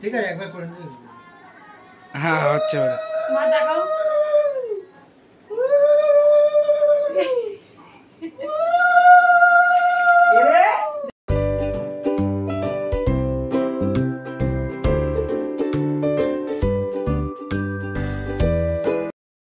ঠিক আছে একবার করে নিই। হ্যাঁ হচ্ছে মা দেখাও।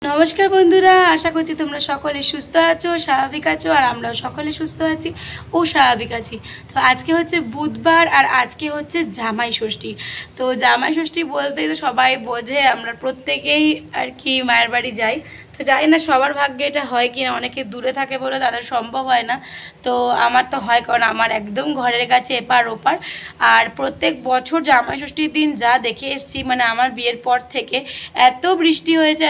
নমস্কার বন্ধুরা, আশা করছি তোমরা সকলে সুস্থ আছো, স্বাভাবিক আছো, আর আমরাও সকলে সুস্থ আছি ও স্বাভাবিক আছি। তো আজকে হচ্ছে বুধবার আর আজকে হচ্ছে জামাই ষষ্ঠী। তো জামাই ষষ্ঠী বলতেই তো সবাই বোঝে, আমরা প্রত্যেকেই আর কি মায়ের বাড়ি যাই। তো জানি না সবার ভাগ্যে এটা হয় কি না, অনেকে দূরে থাকে বলে তাদের সম্ভব হয় না। তো আমার তো হয়, কারণ আমার একদম ঘরের কাছে এপার ওপার। আর প্রত্যেক বছর জামাই ষষ্ঠীর দিন যা দেখে এসেছি, মানে আমার বিয়ের পর থেকে এত বৃষ্টি হয়েছে,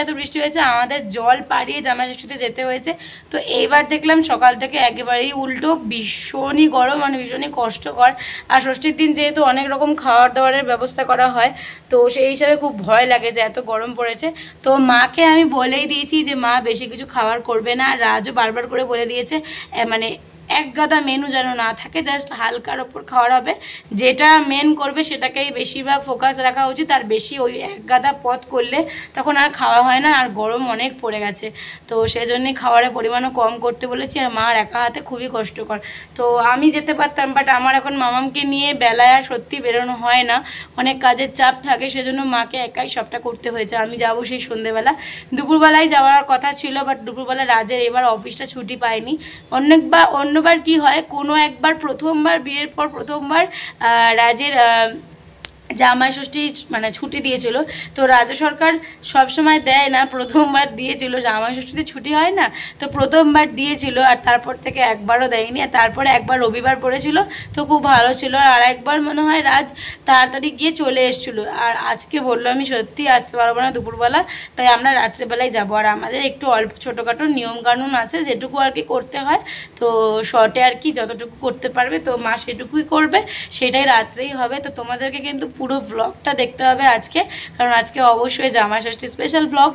আমাদের জল পাড়িয়ে জামাই ষষ্ঠীতে যেতে হয়েছে। তো এইবার দেখলাম সকাল থেকে একেবারেই উল্টো, ভীষণই গরম, মানে ভীষণই কষ্টকর। আর ষষ্ঠীর দিন যেহেতু অনেক রকম খাওয়ার দাওয়ারের ব্যবস্থা করা হয়, তো সেই হিসাবে খুব ভয় লাগে যে এত গরম পড়েছে। তো মাকে আমি বলেই দিয়েছি যে মা বেশি কিছু খাবার করবে না। রাজও বারবার করে বলে দিয়েছে মানে এক গাদা মেনু যেন না থাকে, জাস্ট হালকার ওপর খাওয়ার হবে, যেটা মেন করবে সেটাকেই বেশিরভাগ ফোকাস রাখা উচিত। আর বেশি ওই এক গাদা পদ করলে তখন আর খাওয়া হয় না, আর গরম অনেক পড়ে গেছে। তো সেই জন্যই খাবারের পরিমাণও কম করতে বলেছি। আর মার একা হাতে খুবই কষ্টকর। তো আমি যেতে পারতাম, বাট আমার এখন মামামকে নিয়ে বেলায় আর সত্যি বেরোনো হয় না, অনেক কাজের চাপ থাকে, সেজন্য মাকে একাই সবটা করতে হয়েছে। আমি যাবো সেই সন্ধ্যেবেলা, দুপুরবেলায় যাওয়ার কথা ছিল, বাট দুপুরবেলা রাজের এবার অফিসটা ছুটি পায়নি। অন্যবার কি হয়, কোনো একবার প্রথমবার বিয়ের পর প্রথমবার রাজের জামাই ষষ্ঠী মানে ছুটি দিয়েছিল। তো রাজ্য সরকার সবসময় দেয় না, প্রথমবার দিয়েছিল, জামাই ষষ্ঠীতে ছুটি হয় না, তো প্রথমবার দিয়েছিল। আর তারপর থেকে একবারও দেয়নি। আর তারপরে একবার রবিবার পড়েছিল, তো খুব ভালো ছিল। আর একবার মনে হয় রাজ তাড়াতাড়ি গিয়ে চলে এসেছিল। আর আজকে বললো আমি সত্যি আসতে পারবো না দুপুরবেলা, তাই আমরা রাত্রেবেলায় যাবো। আর আমাদের একটু অল্প ছোটোখাটো নিয়মকানুন আছে, যেটুকু আর কি করতে হয়, তো শর্টে আর কি যতটুকু করতে পারবে, তো মা সেটুকুই করবে, সেটাই রাত্রেই হবে। তো তোমাদেরকে কিন্তু পুরো ব্লগটা দেখতে হবে আজকে, কারণ আজকে অবশ্যই জামাই ষষ্ঠী স্পেশাল ব্লগ।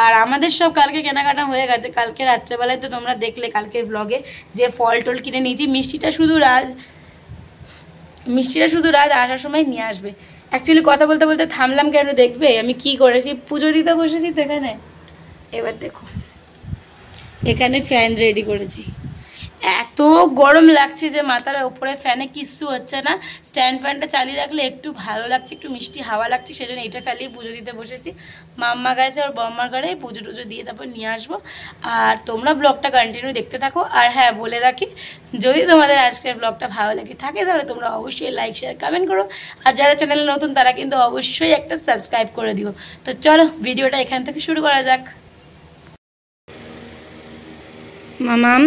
আর আমাদের সব কালকে কেনাকাটা হয়ে গেছে, কালকে রাত্রেবেলায় তো তোমরা দেখলে কালকের ব্লগে যে ফল টল কিনে নিয়েছি। মিষ্টিটা শুধু রাজ আসার সময় নিয়ে আসবে। অ্যাকচুয়ালি কথা বলতে বলতে থামলাম কেন দেখবে আমি কি করেছি, পুজো দিতে বসেছি তো এখানে। এবার দেখো, এখানে ফ্যান রেডি করেছি। এত গরম লাগছে যে মাথার উপরে ফ্যানে কিচ্ছু হচ্ছে না, স্ট্যান্ড ফ্যানটা চালিয়ে রাখলে একটু ভালো লাগছে, একটু মিষ্টি হাওয়া লাগছে, সেজন্য এটা চালিয়ে পুজো দিতে বসেছি। মাম্মা গেছে ওর বম্মার ঘরে, পুজো টুজো দিয়ে তারপর নিয়ে আসবো। আর তোমরা ব্লগটা কন্টিনিউ দেখতে থাকো। আর হ্যাঁ, বলে রাখি, যদি তোমাদের আজকের ব্লগটা ভালো লাগে থাকে, তাহলে তোমরা অবশ্যই লাইক শেয়ার কমেন্ট করো। আর যারা চ্যানেলে নতুন তারা কিন্তু অবশ্যই একটা সাবস্ক্রাইব করে দিও। তো চলো ভিডিওটা এখান থেকে শুরু করা যাক। মামাম,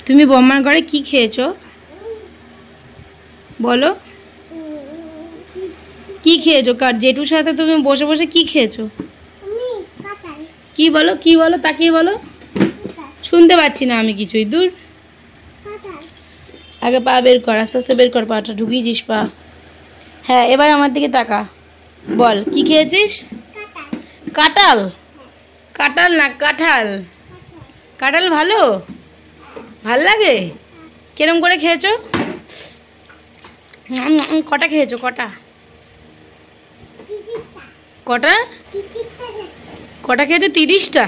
তুমি বম্মার ঘরে কি খেয়েছো বলো? কি খেয়েছো? কার জেঠুর সাথে তুমি বসে বসে কি খেয়েছো? কি বলো, কি বলো, তাকিয়ে বলো। শুনতে পাচ্ছি না আমি কিছুই, দূর। আগে পা বের কর, আস্তে আস্তে বের কর, পাটা ঢুকিয়েছিস পা। হ্যাঁ, এবার আমার দিকে তাকা, বল কি খেয়েছিস? কাঁঠাল? কাঁঠাল না কাঁঠাল। কাঁঠাল ভালো, ভাল লাগে? কিরম করে খেয়েছো? কটা খেয়েছো? কটা কটা কটা খেয়েছো? 30টা?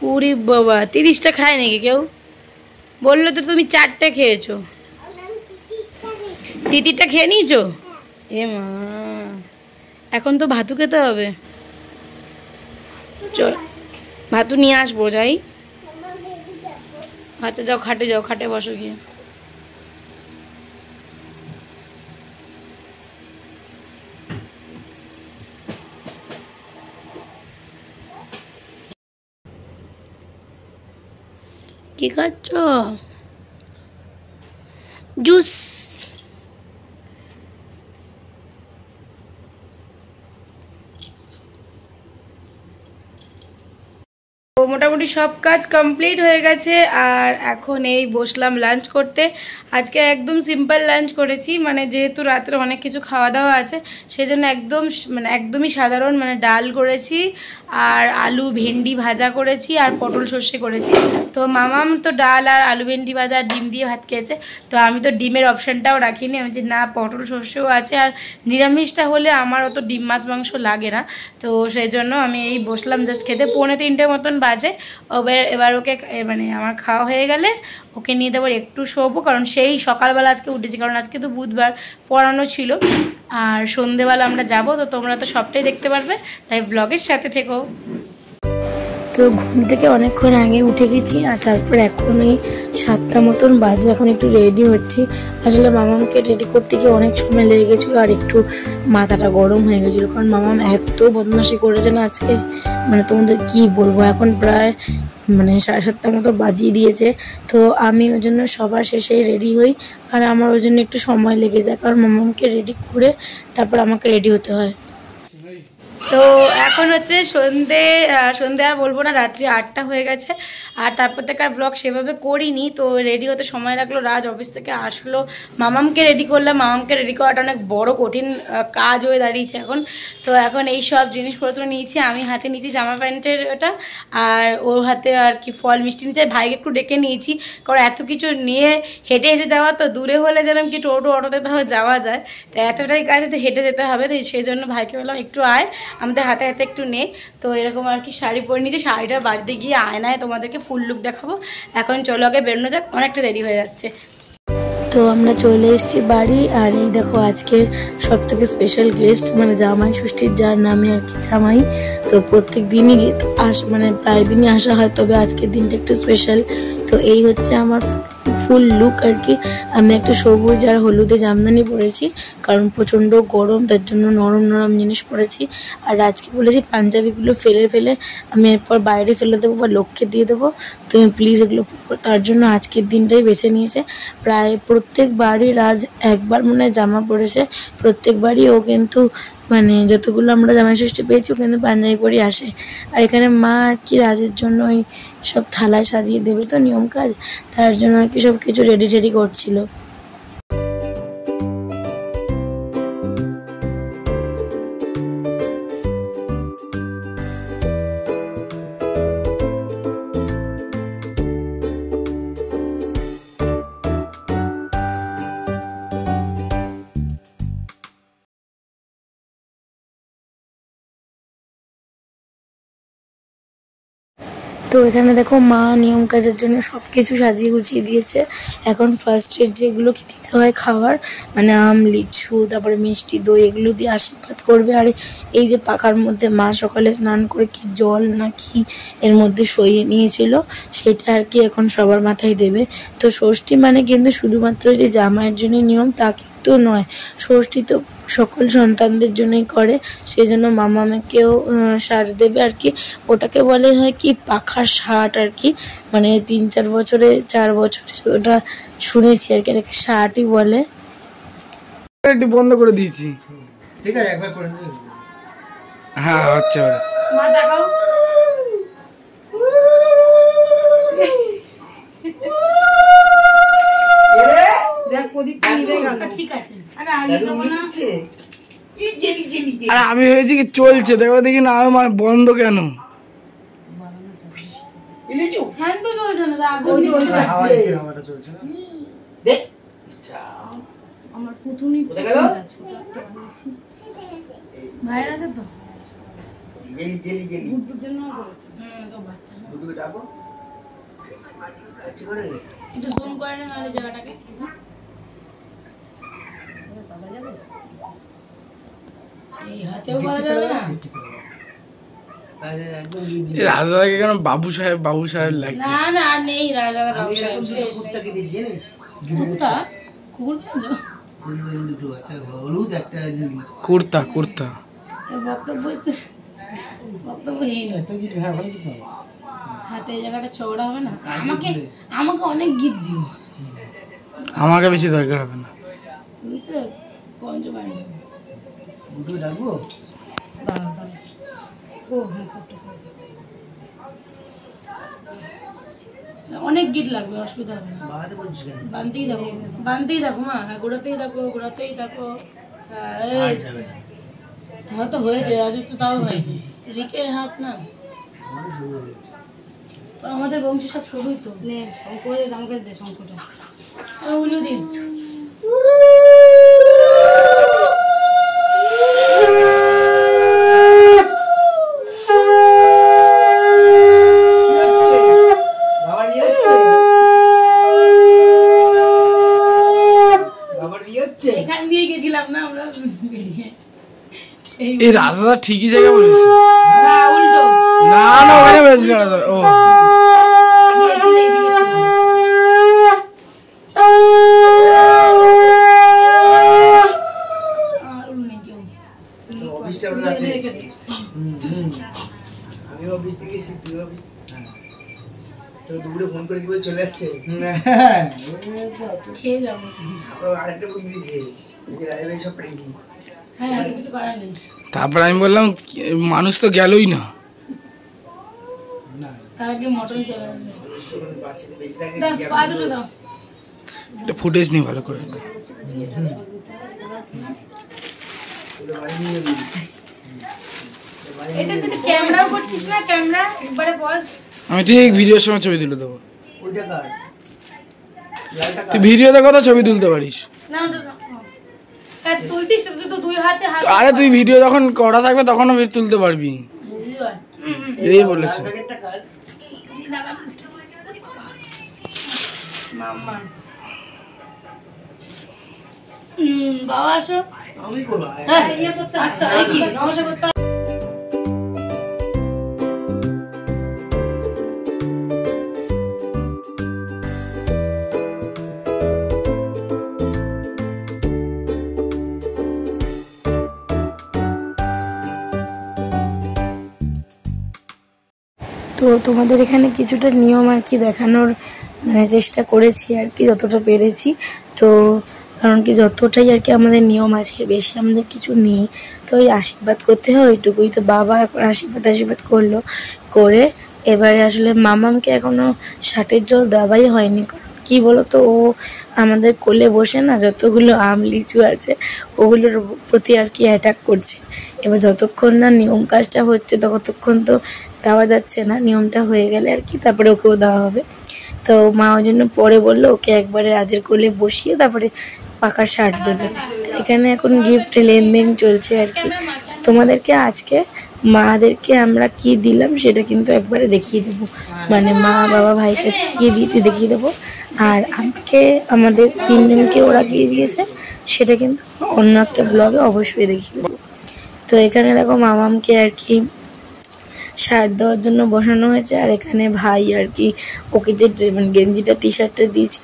ওরে বাবা, 30টা খায় নাকি কেউ? বললো তো তুমি 4টে খেয়েছো। তিতিরটা খেয়ে নিয়েছো? এ মা, এখন তো ভাতু খেতে হবে। চল ভাতু নিয়ে আসবো, যাই। আচ্ছা যাও, খাটে যাও, খাটে বসো গিয়ে। কি খাচ্ছ? জুস? ও মোটামুটি সব কাজ কমপ্লিট হয়ে গেছে আর এখন এই বসলাম লাঞ্চ করতে। আজকে একদম সিম্পল লাঞ্চ করেছি, মানে যেহেতু রাত্রে অনেক কিছু খাওয়া দাওয়া আছে সেজন্য একদমই সাধারণ, মানে ডাল করেছি আর আলু ভেন্ডি ভাজা করেছি আর পটল সর্ষে করেছি। তো মামাম তো ডাল আর আলু ভেন্ডি ভাজা আর ডিম দিয়ে ভাত খেয়েছে, তো আমি তো ডিমের অপশানটাও রাখিনি। আমি যে না, পটল সর্ষেও আছে আর নিরামিষটা হলে আমার অত ডিম মাছ মাংস লাগে না, তো সেই জন্য আমি এই বসলাম জাস্ট খেতে। 2:45 মতন বাজে। এবার ওকে মানে আমার খাওয়া হয়ে গেলে ওকে নিয়ে দেবো একটু শোবো, কারণ সেই সকালবেলা আজকে উঠেছি, কারণ আজকে তো বুধবার পড়ানো ছিল। আর সন্ধেবেলা আমরা যাব, তো তোমরা তো সবটাই দেখতে পারবে, তাই ব্লগের সাথে থেকো। তো ঘুম থেকে অনেকক্ষণ আগে উঠে গেছি আর তারপর এখন ওই 7টা মতন বাজে, এখন একটু রেডি হচ্ছি। আসলে মামামকে রেডি করতে গিয়ে অনেক সময় লেগে গেছিলো আর একটু মাথাটা গরম হয়ে গেছিলো, কারণ মামাম এত বদমাশি করেছে না আজকে, মানে তোমাদের কি বলবো। এখন প্রায় মানে 7:30 মতো বাজিয়ে দিয়েছে। তো আমি ওই জন্য সবার শেষেই রেডি হই আর আমার ওই জন্য একটু সময় লেগে যায়, কারণ মামামকে রেডি করে তারপর আমাকে রেডি হতে হয়। তো এখন হচ্ছে সন্ধে আর বলবো না, রাত্রি 8টা হয়ে গেছে। আর তারপর থেকে আর ব্লগ সেভাবে করিনি, তো রেডি হতে সময় লাগলো। রাজ অফিস থেকে আসলো, মামামকে রেডি করলাম। মামামকে রেডি করাটা অনেক বড় কঠিন কাজ হয়ে দাঁড়িয়েছে এখন। তো এখন এই সব জিনিসপত্র নিয়েছি, আমি হাতে নিয়েছি জামা প্যান্টের ওটা, আর ওর হাতে আর কি ফল মিষ্টি নিয়েছে। ভাইকে একটু ডেকে নিয়েছি, কারণ এত কিছু নিয়ে হেঁটে হেঁটে যাওয়া, তো দূরে হলে যেরকম কি টোটো অটোতে তাহলে যাওয়া যায়, তো এতটাই কাজ তো হেঁটে যেতে হবে। তো সেই জন্য ভাইকে বললাম একটু আয়, আমাদের হাতে হাতে একটু নে। তো এরকম আর কি শাড়ি পরে নিয়েছি, শাড়িটা বাড়িতে গিয়ে আয়নায় তোমাদেরকে ফুল লুক দেখাবো। এখন চলো আগে বেরোনো যাক, অনেকটা দেরি হয়ে যাচ্ছে। তো আমরা চলে এসেছি বাড়ি, আর এই দেখো আজকের সব থেকে স্পেশাল গেস্ট, মানে জামাই ষষ্ঠীর যার নামে আর কি জামাই। তো প্রত্যেক দিনই মানে প্রায় দিনই আসা হয়, তবে আজকের দিনটা একটু স্পেশাল। তো এই হচ্ছে আমার ফুল লুক আর কি। আমি একটা সবুজ আর হলুদে জামদানি পরেছি, কারণ প্রচণ্ড গরম, তার জন্য নরম নরম জিনিস পরেছি। আর আজকে বলেছি পাঞ্জাবিগুলো ফেলে আমি এরপর বাইরে ফেলে দেবো বা লোককে দিয়ে দেবো, তুমি প্লিজ এগুলো, তার জন্য আজকের দিনটাই বেছে নিয়েছে। প্রায় প্রত্যেকবারই রাজ একবার মনে হয় জামা পরেছে, প্রত্যেকবারই ও কিন্তু মানে যতগুলো আমরা জামাই ষষ্ঠী পেয়েছি ও কিন্তু পাঞ্জাবি পরেই আসে। আর এখানে মা আর কি রাজের জন্য ওই সব থালায় সাজিয়ে দেবে তো নিয়ম কাজ, তার জন্য আর কি সব কিছু রেডি করছিল। তো এখানে দেখো মা নিয়ম কাজের জন্য সব কিছু সাজিয়ে গুছিয়ে দিয়েছে। এখন ফার্স্টের যেগুলো দিতে হয় খাবার, মানে আম লিচু তারপরে মিষ্টি দই, এগুলো দিয়ে আশীর্বাদ করবে। আর এই যে পাখার মধ্যে মা সকালে স্নান করে কি জল না কি এর মধ্যে সইয়ে নিয়েছিল, সেটা আর কি এখন সবার মাথায় দেবে। তো ষষ্ঠী মানে কিন্তু শুধুমাত্র যে জামাইয়ের জন্য নিয়ম তা কিন্তু নয়, ষষ্ঠী তো সকল সন্তানদের জন্যই করে, সেই জন্য মামাকেও সার দেবে আর কি। ওটাকে বলে হয় কি পাখার ষাট আর কি, মানে 3-4 বছরে 4 বছরে ওটা শুনেছি আর কি, এটাকে ষাটই বলে। একটু বন্ধ করে দিয়েছি, ঠিক আছে একবার করে নিই। হ্যাঁ হচ্ছে মা দেখাও, ঠিক আছে। আর আমি হয়েছি কি চলছে, দেখো দেখি না আমার বন্ধ কেন? ফ্যান তো চলছে না, আগুন চলছে না। আমার প্রথমই ভাইয়ের আছে তো গুড্ডুর জন্য করেছে। তো বাচ্চা একটু জুম করে না, নাহলে জায়গাটাকে এই হাতেও বলা যাবে না। রাজাকে কেন বাবু সাহেব লাগছে? না না আর নেই রাজা বাবু সাহেব, শেষ। কুর্তা কুকুর দুটো, একটা হলুদ একটা নীল। কুর্তা বক্তব্যহীন। হাতে এই জায়গাটা চওড়া হবে না। আমাকে অনেক গিফট দিও। আমাকে বেশি দরকার হবে না। তুই তো পঞ্চবাড়ি দুটো রাখবো। অনেক গিট লাগবে, অসুবিধা হবে না। বাড়াতে বলছিস কেন? বানতেই থাকো, বানতেই থাকো মা। হ্যাঁ, গোড়াতেই থাকো, গোড়াতেই থাকো। হ্যাঁ, আর এই যাবে না। তাও তো হয়েছে, আজ তো তাও হয়নি। রিকের হাত না, আমারও শুরু হয়ে গেছে। তো আমাদের বংশী সব সবই তো। নে শঙ্খ দে, আমাকে দে শঙ্খটা। উলু দিন। বাবার বিয়ে হচ্ছে? বাবার বিয়ে হচ্ছে? এখান দিয়ে গেছিলাম না আমরা বেরিয়ে। এই রাস্তাটা ঠিকই জায়গা বলেছে না, উল্টো। না না ওখানে বলেছিল রাস্তা। ও তো অফিসটা আমরা রাতে এসেছি। আমি অফিস থেকে এসেছি, তুই অফিস থেকে। হ্যাঁ। তো দুপুরে ফোন করে কি বলে চলে আসতে? খেয়ে যাবো। আবার আরেকটা বুক দিয়েছে, রাজা ভাই সব পাঠিয়ে দিই। হ্যাঁ, আর কিছু করার নেই। তারপর আমি বললাম মানুষ তো গেলই না। না তার আগে মটন চলে আসবে। বাচ্চাদের বেশি থাকে। দাও, পা দুটো দাও। এটা ফুটেজ নি ভালো করে। ওটা বাড়ি নিয়ে যাবি। এটা তুই ক্যামেরাও করছিস না? ক্যামেরা একবারে পজ। আমি ঠিক ভিডিওর সময় ছবি তুলে দেবো। ওইটা কার? লালটা তুই কার? ভিডিওতে কত ছবি তুলতে পারিস। না ওটা না। হ্যাঁ, তুলতিস তো, তুই তো দুই হাতে হাত। আরে তুই ভিডিও যখন করা থাকবে তখনও তুলতে পারবি। এই বলেছে। লাল প্যাকেটটা কার? মাম্মা। বাবা আসো। আমি করবো। হ্যাঁ, আসতে হয় কি? নমস্কার করতে হয়। তো তোমাদের এখানে কিছুটা নিয়ম আর কি দেখানোর মানে চেষ্টা করেছি আর কি, যতটা পেরেছি। তো কারণ কি যতটাই আর কি আমাদের নিয়ম আছে, এর বেশি আমাদের কিছু নেই। তো ওই আশীর্বাদ করতে হয় ওইটুকুই। তো বাবা এখন আশীর্বাদ করলো, করে এবারে আসলে মামামকে এখনো 60-এর জল দেওয়াই হয়নি। কারণ কি বলতো, ও আমাদের কোলে বসে না যতগুলো আম লিচু আছে ওগুলোর প্রতি আর কি অ্যাটাক করছে। এবার যতক্ষণ না নিয়ম কাজটা হচ্ছে ততক্ষণ তো দেওয়া যাচ্ছে না। নিয়মটা হয়ে গেলে আর কি তারপরে ওকেও দেওয়া হবে। তো মা ওই জন্য পরে বললো ওকে একবারে রাজের কোলে বসিয়ে তারপরে পাকা শার্ট দেবে। এখানে এখন গিফট লেনদেন চলছে আর কি। তোমাদেরকে আজকে মাদেরকে আমরা কি দিলাম সেটা কিন্তু একবারে দেখিয়ে দেবো, মানে মা বাবা ভাই কাছে কি দিয়েছি দেখিয়ে দেবো। আর আমাকে আমাদের তিনজনকে ওরা কি দিয়েছে সেটা কিন্তু অন্য একটা ব্লগে অবশ্যই দেখিয়ে দেবো। তো এখানে দেখো মামামকে আর কি শার্ট দেওয়ার জন্য বসানো হয়েছে। আর এখানে ভাই আর কি ওকে যে মানে গেঞ্জিটা টি শার্টটা দিয়েছি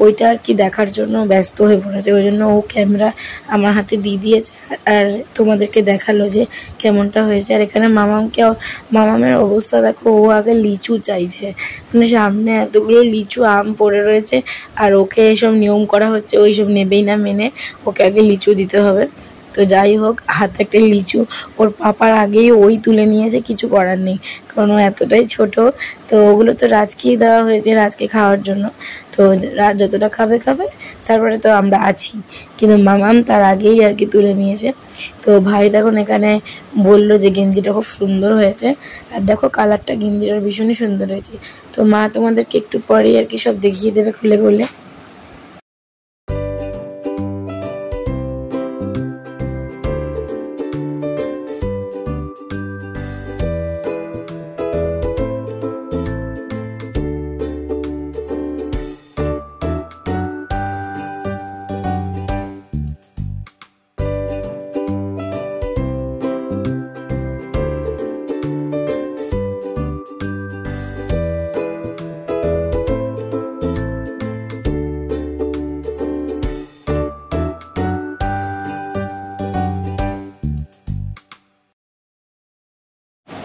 ওইটা আর কি দেখার জন্য ব্যস্ত হয়ে পড়েছে। ওই জন্য ও ক্যামেরা আমার হাতে দিয়ে দিয়েছে আর তোমাদেরকে দেখালো যে কেমনটা হয়েছে। আর এখানে মামামের অবস্থা দেখো, ও আগে লিচু চাইছে, মানে সামনে এতগুলো লিচু আম পড়ে রয়েছে আর ওকে এসব নিয়ম করা হচ্ছে, ওই সব নেবেই না মেনে ওকে আগে লিচু দিতে হবে। তো যাই হোক, হাতে একটা লিচু ওর পাপার আগেই ওই তুলে নিয়েছে, কিছু করার নেই কারণ ও এতটাই ছোট। তো ওগুলো তো রাজকেই দেওয়া হয়েছে, রাজকে খাওয়ার জন্য। তো রাজ যতটা খাবে তারপরে তো আমরা আছি, কিন্তু মামাম তার আগেই আর কি তুলে নিয়েছে। তো ভাই দেখুন এখানে বললো যে গেঞ্জিটা খুব সুন্দর হয়েছে, আর দেখো কালারটা গেঞ্জিটার ভীষণই সুন্দর হয়েছে। তো মা তোমাদেরকে একটু পরেই আর কি সব দেখিয়ে দেবে খুলে খুলে।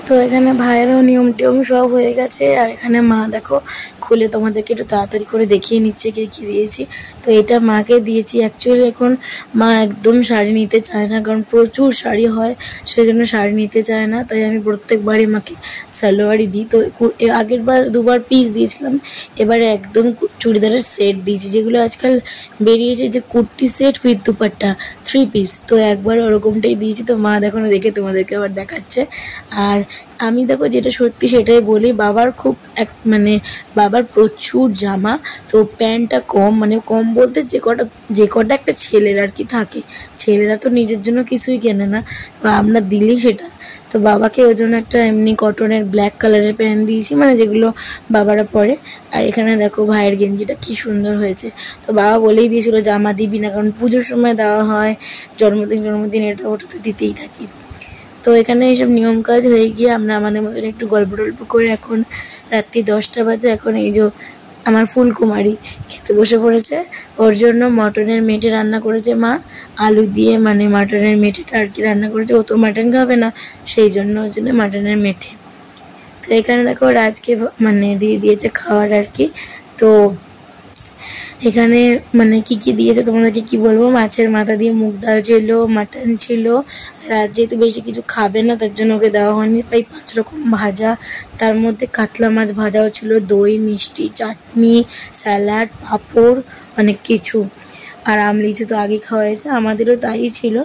তো এখানে ভাইয়েরও নিয়ম টিয়ম সব হয়ে গেছে। আর এখানে মা দেখো খুলে তোমাদেরকে একটু তাড়াতাড়ি করে দেখিয়ে নিচ্ছে কে কী দিয়েছি। তো এটা মাকে দিয়েছি। অ্যাকচুয়ালি এখন মা একদম শাড়ি নিতে চায় না, কারণ প্রচুর শাড়ি হয়, সেই জন্য শাড়ি নিতে চায় না। তাই আমি প্রত্যেকবারই মাকে সালোয়ারই দিই। তো আগের বার 2বার পিস দিয়েছিলাম, এবারে একদম চুড়িদারের সেট দিয়েছি, যেগুলো আজকাল বেরিয়েছে যে kurti set with dupatta 3 piece. তো একবার ওরকমটাই দিয়েছি। তো মা দেখো দেখে তোমাদেরকে আবার দেখাচ্ছে। আর আমি দেখো যেটা সত্যি সেটাই বলি, বাবার খুব মানে বাবার প্রচুর জামা, তো প্যান্টটা কম, মানে কম বলতে যে কটা একটা ছেলের আর কি থাকে, ছেলেরা তো নিজের জন্য কিছুই কেনে না, তো আমরা দিলেই সেটা। তো বাবাকে ওই জন্য একটা এমনি কটনের ব্ল্যাক কালারের প্যান্ট দিয়েছি, মানে যেগুলো বাবারা পরে। আর এখানে দেখো ভাইয়ের গেঞ্জিটা কি সুন্দর হয়েছে। তো বাবা বলেই দিয়েছিল জামা দিবি না, কারণ পুজোর সময় দেওয়া হয়, জন্মদিন এটা ওটা তো দিতেই থাকি। তো এখানে এইসব নিয়ম কাজ হয়ে গিয়ে আমরা আমাদের মতন একটু গল্প টল্প করে এখন রাত্রি 10টা বাজে। এখন এই যে আমার ফুলকুমারী খেতে বসে পড়েছে, ওর জন্য মটনের মেটে রান্না করেছে মা, আলু দিয়ে, মানে মটনের মেটেটা আর কি রান্না করেছে। ও তো মাটন খাবে না, সেই জন্য ওর জন্য মাটনের মেটে। তো এখানে দেখো ওর আজকে মানে দিয়ে দিয়েছে খাওয়ার আর কি। তো এখানে মানে কি কি দিয়েছে তোমাদেরকে কি বলবো, মাছের মাথা দিয়ে মুগ ডাল ছিল, মাটন ছিল। আর আজ যেহেতু বেশি কিছু খাবে না তার জন্য ওকে দেওয়া হয়নি, তাই 5 রকম ভাজা, তার মধ্যে কাতলা মাছ ভাজাও ছিল, দই, মিষ্টি, চাটনি, স্যালাড, পাঁপড়, অনেক কিছু। আর আমলিচু তো আগে খাওয়া হয়েছে, আমাদেরও তাই ছিল।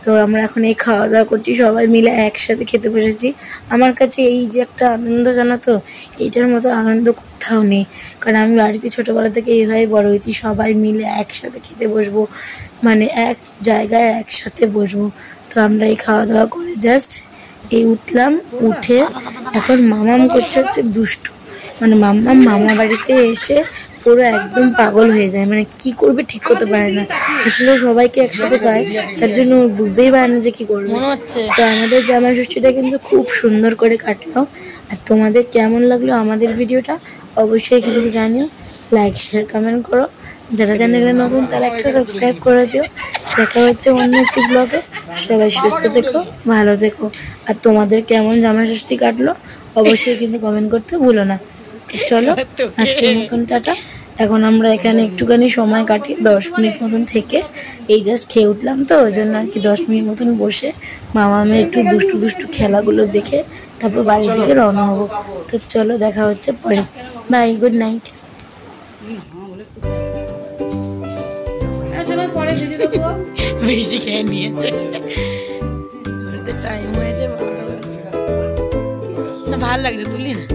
তো আমরা এখন এই খাওয়া দাওয়া করছি, সবাই মিলে একসাথে খেতে বসেছি। আমার কাছে এই যে একটা আনন্দ, জানো তো, এইটার মতো আনন্দ কোথাও নেই। কারণ আমি বাড়িতে ছোটোবেলা থেকে এইভাবে বড় হয়েছি, সবাই মিলে একসাথে খেতে বসবো, মানে এক জায়গায় একসাথে বসবো। তো আমরা এই খাওয়া দাওয়া করে জাস্ট এই উঠলাম, উঠে এখন মামাম করছে হচ্ছে দুষ্টু, মানে মামা বাড়িতে এসে পুরো একদম পাগল হয়ে যায়, মানে কি করবে ঠিক করতে পারে না। আসলে সবাইকে একসাথে পায়, তার জন্য বুঝতেই পারে না যে কি করবে। তো আমাদের জামাই ষষ্ঠীটা কিন্তু খুব সুন্দর করে কাটলো। আর তোমাদের কেমন লাগলো আমাদের ভিডিওটা অবশ্যই কিন্তু জানিও, লাইক শেয়ার কমেন্ট করো, যারা চ্যানেলে নতুন তারা একটা সাবস্ক্রাইব করে দিও। দেখা হচ্ছে অন্য একটি ব্লগে। সবাই সুস্থ থেকো, ভালো থেকো। আর তোমাদের কেমন জামাই ষষ্ঠী কাটলো অবশ্যই কিন্তু কমেন্ট করতে ভুলো না। চলো আজকের মতন টাটা। এখন আমরা এখানে একটুখানি সময় কাটি, 10 মিনিট মতন থেকে, এই জাস্ট খেয়ে উঠলাম তো ওই জন্য আর কি 10 মিনিট মতন বসে মামামে একটু দুষ্টু খেলাগুলো দেখে তারপর বাড়ির দিকে রওনা হবো। তো চলো দেখা হচ্ছে পরে, বাই, গুড নাইট। বেশি খেয়ে নিয়েছে, টাইম হয়েছে, ভালো লাগছে, তুলি না।